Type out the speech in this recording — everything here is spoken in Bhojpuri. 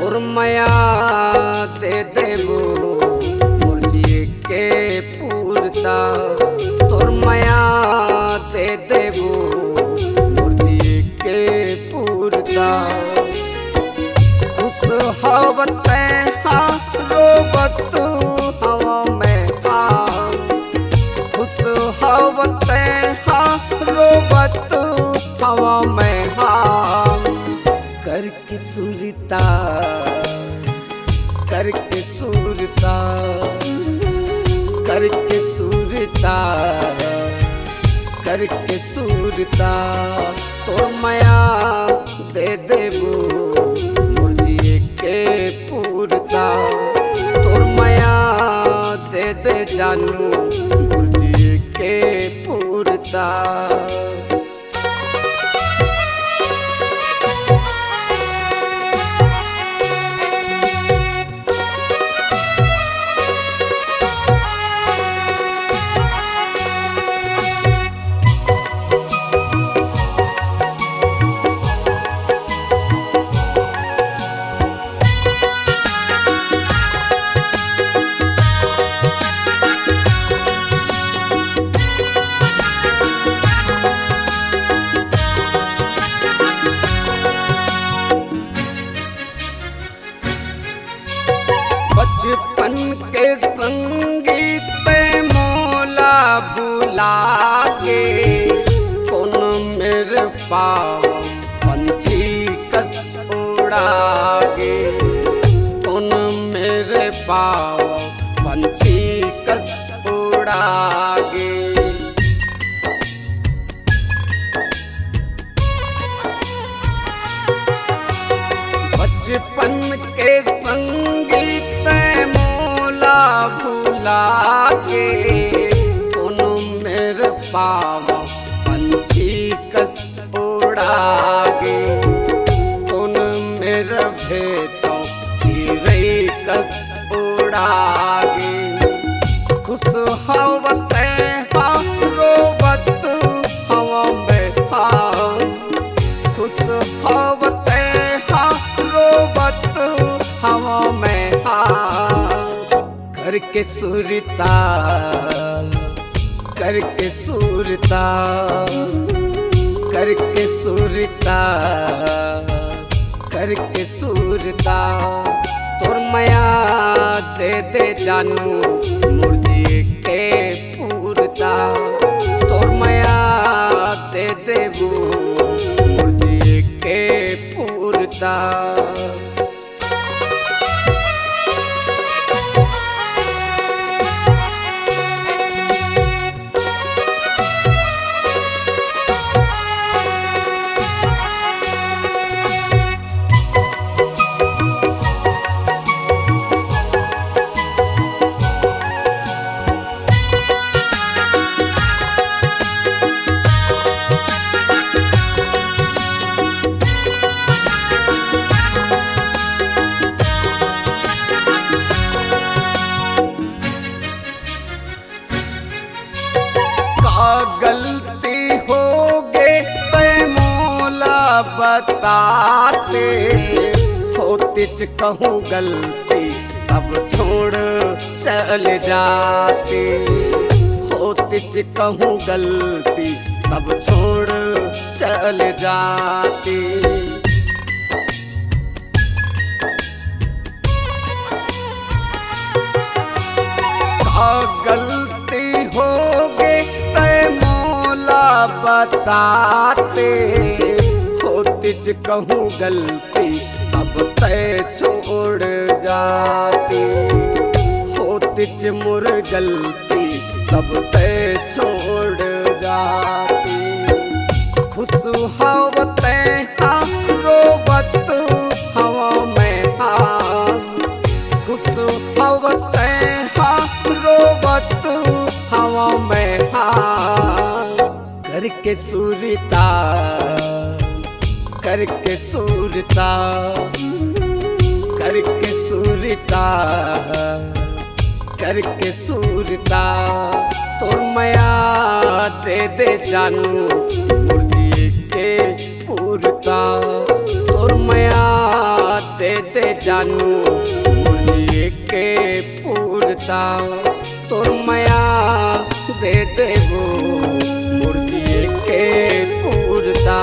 तोर माया दे देबो मुर्जी के पूरता तोर माया दे देबो मुर्जी के पूरता खुश हवते हाँ रोबत हवा में हाँ खुश हवते हाँ रोबत हवा में हाँ करके सुरता करके सुरता करके सुरता करके सुरता तो माया दे देबो मुर्जी के पूरता तोर माया दे दे जानू मुर्जी के पूरता बचपन के संगीत मोला बुला के कौन मेरे पाँव पंछी कस उड़ा गे कौन मेरे पाँव पंछी कस उड़ा गे बचपन के संगीत मोला भुला के कौन मेरे पाँव पंछी कस उड़ा गे कौन मेरे भेतों चिड़ै कस उड़ा गे खुश हवते हाँ रोबत हवा में हाँ खुश हवते हाँ रोबत हवा में हाँ करके सुरता करके सुरता करके सुरता करके सुरता तोर माया दे दे जानू मुर्जी के पूरता तोर माया दे देबो मुर्जी के पूरता गलती हो गे ते मोला बताते होतिच कहूँ गलती तब छोड़ चल जाते होतिच कहूँ गलती तब छोड़ चल जाते गलती हो गे ते मोला बताते होतिच कहूँ गलती अब तय छोड़ जाती होतिच मुर गलती तब तय छोड़ जाती खुश हवते हाँ रोबत हवा में हाँ खुश हवते हाँ रोबत हवा में हाँ करके सुरता करके सुरता करके सुरता करके सुरता तोर माया दे दे जानू मुर्जी के पूरता तोर माया दे दे जानू मुर्जिए के पूरता तोर माया दे देबो मुर्जिए के पूरता।